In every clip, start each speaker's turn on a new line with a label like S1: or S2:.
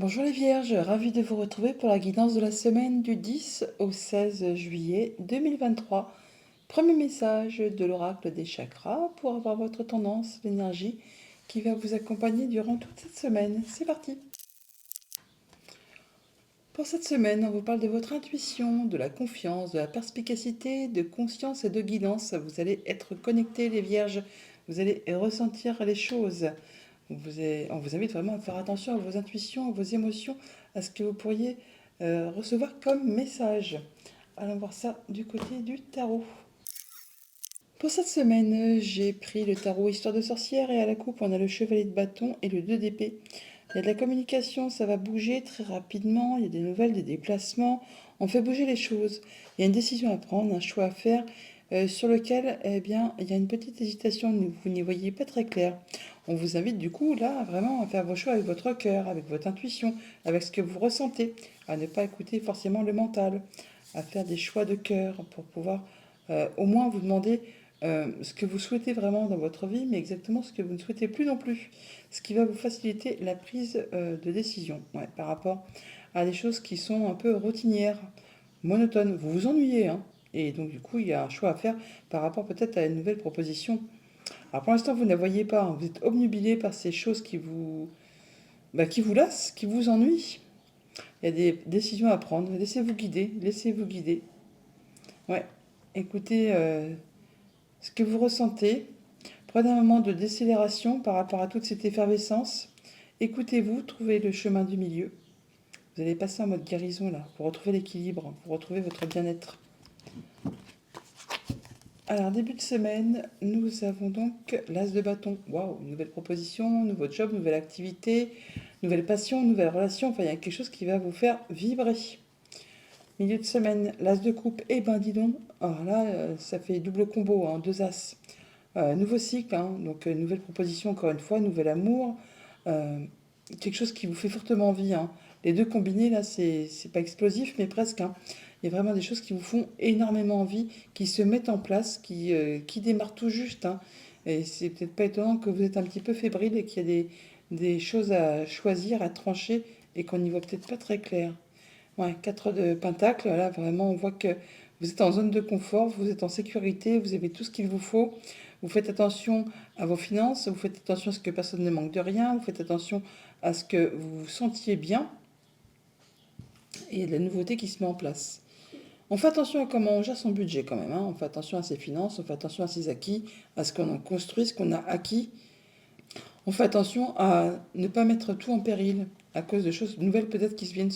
S1: Bonjour les Vierges, ravie de vous retrouver pour la guidance de la semaine du 10 au 16 juillet 2023. Premier message de l'oracle des chakras pour avoir votre tendance, l'énergie qui va vous accompagner durant toute cette semaine. C'est parti. Pour cette semaine, on vous parle de votre intuition, de la confiance, de la perspicacité, de conscience et de guidance. Vous allez être connectés les Vierges, vous allez ressentir les choses. On vous invite vraiment à faire attention à vos intuitions, à vos émotions, à ce que vous pourriez recevoir comme message. Allons voir ça du côté du tarot. Pour cette semaine, j'ai pris le tarot Histoire de sorcière et à la coupe, on a le chevalier de bâton et le 2 d'épée. Il y a de la communication, ça va bouger très rapidement, il y a des nouvelles, des déplacements, on fait bouger les choses. Il y a une décision à prendre, un choix à faire sur lequel eh bien, il y a une petite hésitation, vous n'y voyez pas très clair. On vous invite du coup là vraiment à faire vos choix avec votre cœur, avec votre intuition, avec ce que vous ressentez, à ne pas écouter forcément le mental, à faire des choix de cœur pour pouvoir au moins vous demander ce que vous souhaitez vraiment dans votre vie, mais exactement ce que vous ne souhaitez plus non plus. Ce qui va vous faciliter la prise de décision par rapport à des choses qui sont un peu routinières, monotones. Vous vous ennuyez, hein, et donc du coup, il y a un choix à faire par rapport peut-être à une nouvelle proposition. Alors pour l'instant, vous ne la voyez pas, hein, vous êtes obnubilé par ces choses qui vous lassent, qui vous ennuient. Il y a des décisions à prendre, laissez-vous guider, laissez-vous guider. Ouais, écoutez ce que vous ressentez. Prenez un moment de décélération par rapport à toute cette effervescence. Écoutez-vous, trouvez le chemin du milieu. Vous allez passer en mode guérison là, pour retrouver l'équilibre, pour retrouver votre bien-être. Alors, début de semaine, nous avons donc l'as de bâton. Waouh, nouvelle proposition, nouveau job, nouvelle activité, nouvelle passion, nouvelle relation. Enfin, il y a quelque chose qui va vous faire vibrer. Milieu de semaine, l'as de coupe. Eh ben, dis donc, alors là, ça fait double combo, hein, deux as. Nouveau cycle, hein, donc nouvelle proposition encore une fois, nouvel amour, euh, quelque chose qui vous fait fortement envie, hein. Les deux combinés là, c'est pas explosif, mais presque, hein. Il y a vraiment des choses qui vous font énormément envie, qui se mettent en place, qui démarrent tout juste, hein. Et c'est peut-être pas étonnant que vous êtes un petit peu fébrile et qu'il y a des choses à choisir, à trancher et qu'on n'y voit peut-être pas très clair. Ouais, 4 de Pentacle, là vraiment on voit que vous êtes en zone de confort, vous êtes en sécurité, vous avez tout ce qu'il vous faut. Vous faites attention à vos finances, vous faites attention à ce que personne ne manque de rien, vous faites attention à ce que vous vous sentiez bien et il y a de la nouveauté qui se met en place. On fait attention à comment on gère son budget quand même, hein. On fait attention à ses finances, on fait attention à ses acquis, à ce qu'on a construit, ce qu'on a acquis. On fait attention à ne pas mettre tout en péril à cause de choses nouvelles peut-être qui viennent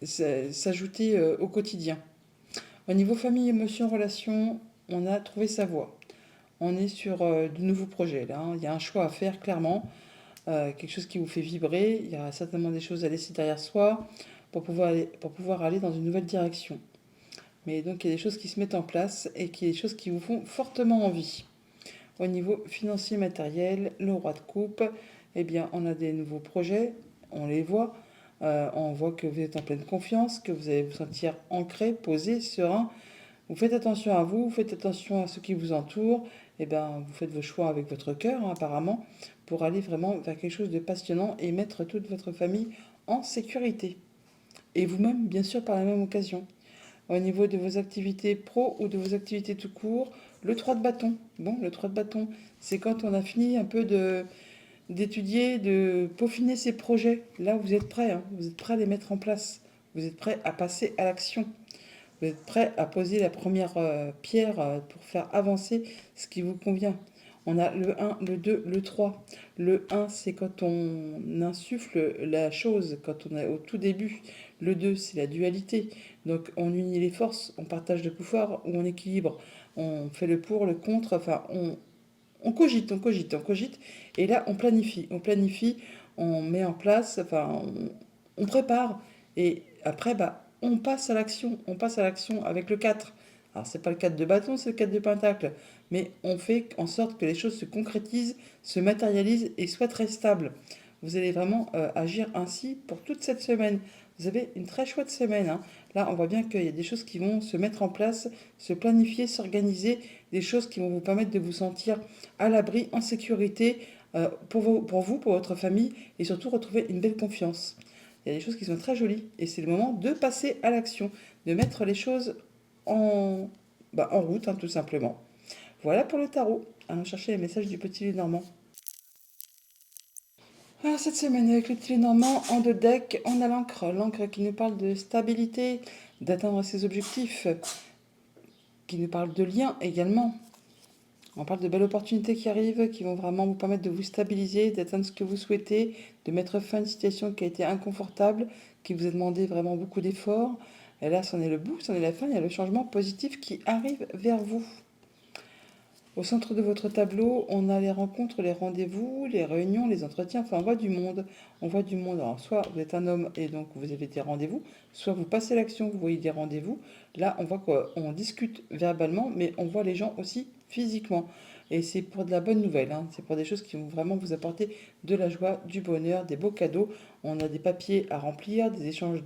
S1: s'ajouter au quotidien. Au niveau famille, émotion, relation, on a trouvé sa voie. On est sur de nouveaux projets là, hein. Il y a un choix à faire clairement, quelque chose qui vous fait vibrer. Il y a certainement des choses à laisser derrière soi pour pouvoir aller dans une nouvelle direction. Mais donc il y a des choses qui se mettent en place et qui, des choses qui vous font fortement envie. Au niveau financier matériel, le roi de coupe, eh bien on a des nouveaux projets, on les voit. On voit que vous êtes en pleine confiance, que vous allez vous sentir ancré, posé, serein. Vous faites attention à vous, vous faites attention à ceux qui vous entourent. Et bien, vous faites vos choix avec votre cœur, hein, apparemment, pour aller vraiment vers quelque chose de passionnant et mettre toute votre famille en sécurité. Et vous-même, bien sûr, par la même occasion. Au niveau de vos activités pro ou de vos activités tout court, le 3 de bâton. Bon, le 3 de bâton, c'est quand on a fini un peu d'étudier, de peaufiner ses projets. Là, vous êtes prêt, hein, vous êtes prêt à les mettre en place. Vous êtes prêt à passer à l'action. Vous êtes prêt à poser la première pierre pour faire avancer ce qui vous convient. On a le 1, le 2, le 3. Le 1, c'est quand on insuffle la chose, quand on est au tout début. Le 2, c'est la dualité. Donc on unit les forces, on partage le pouvoir ou on équilibre. On fait le pour, le contre, enfin on cogite, on cogite, on cogite. Et là, on planifie, on met en place, enfin on prépare. Et après, bah, on passe à l'action avec le 4. Alors, c'est pas le 4 de bâton, c'est le 4 de pentacle. Mais on fait en sorte que les choses se concrétisent, se matérialisent et soient très stables. Vous allez vraiment agir ainsi pour toute cette semaine. Vous avez une très chouette semaine, hein. Là, on voit bien qu'il y a des choses qui vont se mettre en place, se planifier, s'organiser, des choses qui vont vous permettre de vous sentir à l'abri, en sécurité, pour vous, pour votre famille, et surtout retrouver une belle confiance. Il y a des choses qui sont très jolies. Et c'est le moment de passer à l'action, de mettre les choses en, en route, hein, tout simplement. Voilà pour le tarot. Allons chercher les messages du petit Lénormand. Alors cette semaine, avec le petit Lénormand en deux decks, on a l'encre qui nous parle de stabilité, d'atteindre ses objectifs, qui nous parle de lien également. On parle de belles opportunités qui arrivent, qui vont vraiment vous permettre de vous stabiliser, d'atteindre ce que vous souhaitez, de mettre fin à une situation qui a été inconfortable, qui vous a demandé vraiment beaucoup d'efforts. Et là, c'en est le bout, c'en est la fin, il y a le changement positif qui arrive vers vous. Au centre de votre tableau, on a les rencontres, les rendez-vous, les réunions, les entretiens, enfin on voit du monde. On voit du monde. Alors soit vous êtes un homme et donc vous avez des rendez-vous, soit vous passez l'action, vous voyez des rendez-vous. Là, on voit qu'on discute verbalement, mais on voit les gens aussi physiquement. Et c'est pour de la bonne nouvelle, hein. C'est pour des choses qui vont vraiment vous apporter de la joie, du bonheur, des beaux cadeaux. On a des papiers à remplir, des échanges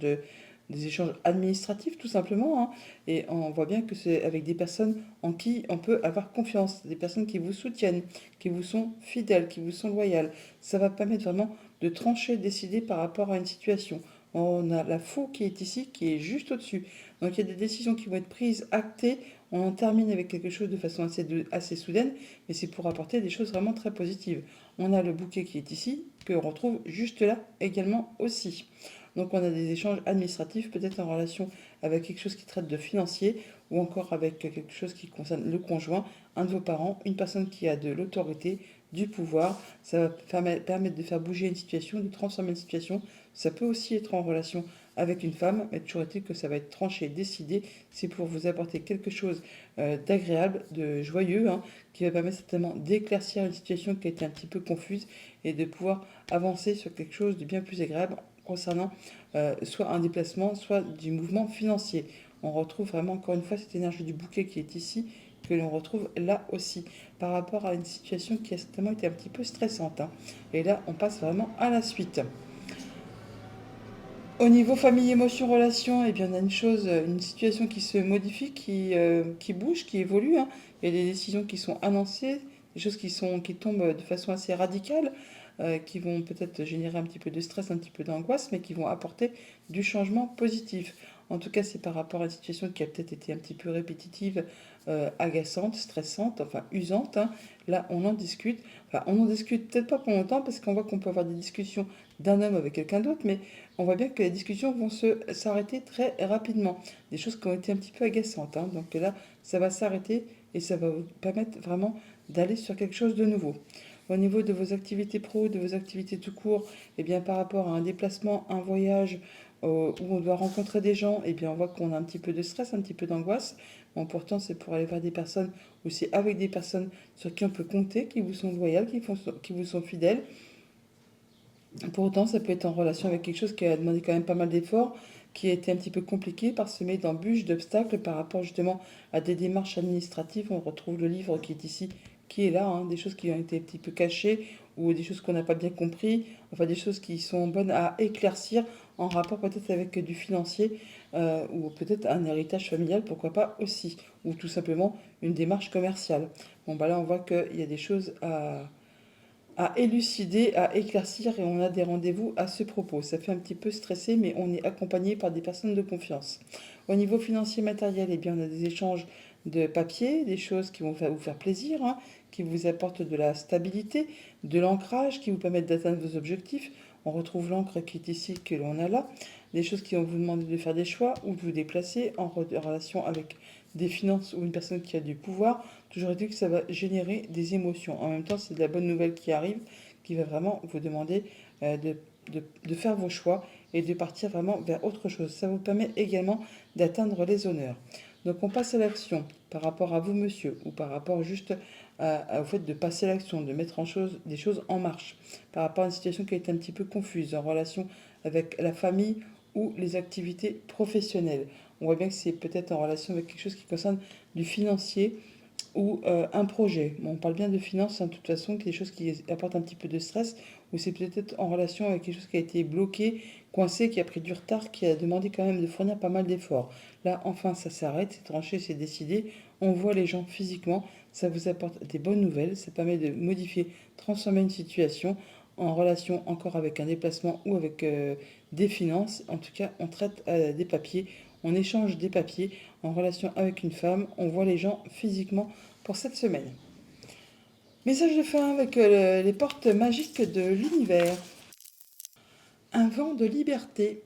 S1: administratifs tout simplement, hein. Et on voit bien que c'est avec des personnes en qui on peut avoir confiance, des personnes qui vous soutiennent, qui vous sont fidèles, qui vous sont loyales. Ça va permettre vraiment de trancher, décider par rapport à une situation. On a la faux qui est ici, qui est juste au-dessus. Donc il y a des décisions qui vont être prises, actées. On en termine avec quelque chose de façon assez soudaine, mais c'est pour apporter des choses vraiment très positives. On a le bouquet qui est ici, que l'on retrouve juste là également aussi. Donc on a des échanges administratifs, peut-être en relation avec quelque chose qui traite de financier, ou encore avec quelque chose qui concerne le conjoint, un de vos parents, une personne qui a de l'autorité, du pouvoir. Ça va permettre de faire bouger une situation, de transformer une situation. Ça peut aussi être en relation avec une femme, mais toujours est-il que ça va être tranché, décidé. C'est pour vous apporter quelque chose d'agréable, de joyeux, hein, qui va permettre certainement d'éclaircir une situation qui a été un petit peu confuse et de pouvoir avancer sur quelque chose de bien plus agréable concernant soit un déplacement, soit du mouvement financier. On retrouve vraiment encore une fois cette énergie du bouquet qui est ici, que l'on retrouve là aussi, par rapport à une situation qui a certainement été un petit peu stressante, hein. Et là, on passe vraiment à la suite. Au niveau famille, émotion, relation, eh bien, on a une situation qui se modifie, qui bouge, qui évolue, hein. Il y a des décisions qui sont annoncées, des choses qui tombent de façon assez radicale, qui vont peut-être générer un petit peu de stress, un petit peu d'angoisse, mais qui vont apporter du changement positif. En tout cas, c'est par rapport à une situation qui a peut-être été un petit peu répétitive, agaçante, stressante, enfin usante, hein. Là, on en discute. Enfin, on en discute peut-être pas pour longtemps, parce qu'on voit qu'on peut avoir des discussions d'un homme avec quelqu'un d'autre, mais on voit bien que les discussions vont s'arrêter très rapidement. Des choses qui ont été un petit peu agaçantes, hein. Donc là, ça va s'arrêter et ça va vous permettre vraiment d'aller sur quelque chose de nouveau. Au niveau de vos activités pro, de vos activités tout court, eh bien, par rapport à un déplacement, un voyage où on doit rencontrer des gens, eh bien, on voit qu'on a un petit peu de stress, un petit peu d'angoisse. Bon, pourtant, c'est pour aller vers des personnes ou c'est avec des personnes sur qui on peut compter, qui vous sont loyales, qui vous sont fidèles. Pour autant, ça peut être en relation avec quelque chose qui a demandé quand même pas mal d'efforts, qui a été un petit peu compliqué, parsemé d'embûches, d'obstacles par rapport justement à des démarches administratives. On retrouve le livre qui est ici, qui est là, hein, des choses qui ont été un petit peu cachées ou des choses qu'on n'a pas bien compris, enfin des choses qui sont bonnes à éclaircir en rapport peut-être avec du financier ou peut-être un héritage familial, pourquoi pas aussi, ou tout simplement une démarche commerciale. Bon, bah là, on voit qu'il y a des choses à élucider, à éclaircir et on a des rendez-vous à ce propos. Ça fait un petit peu stressé, mais on est accompagné par des personnes de confiance. Au niveau financier matériel, eh bien, on a des échanges de papier, des choses qui vont vous faire plaisir, hein, qui vous apportent de la stabilité, de l'ancrage, qui vous permettent d'atteindre vos objectifs. On retrouve l'encre qui est ici, que l'on a là. Des choses qui vont vous demander de faire des choix ou de vous déplacer en relation avec des finances ou une personne qui a du pouvoir. Toujours est-il que ça va générer des émotions. En même temps, c'est de la bonne nouvelle qui arrive, qui va vraiment vous demander de faire vos choix et de partir vraiment vers autre chose. Ça vous permet également d'atteindre les honneurs. Donc on passe à l'action par rapport à vous, monsieur, ou par rapport juste au fait de passer à l'action, de mettre des choses en marche, par rapport à une situation qui a été un petit peu confuse en relation avec la famille ou les activités professionnelles. On voit bien que c'est peut-être en relation avec quelque chose qui concerne du financier ou un projet. Bon, on parle bien de finances, hein, de toute façon, qui est des choses qui apportent un petit peu de stress, ou c'est peut-être en relation avec quelque chose qui a été bloqué, coincé, qui a pris du retard, qui a demandé quand même de fournir pas mal d'efforts. Là, enfin, ça s'arrête, c'est tranché, c'est décidé. On voit les gens physiquement, ça vous apporte des bonnes nouvelles, ça permet de modifier, transformer une situation en relation encore avec un déplacement ou avec des finances. En tout cas, on traite des papiers, on échange des papiers en relation avec une femme, on voit les gens physiquement pour cette semaine. Message de fin avec les portes magiques de l'univers. Un vent de liberté.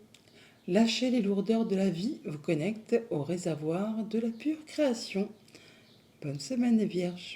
S1: Lâchez les lourdeurs de la vie vous connecte au réservoir de la pure création. Bonne semaine les vierges.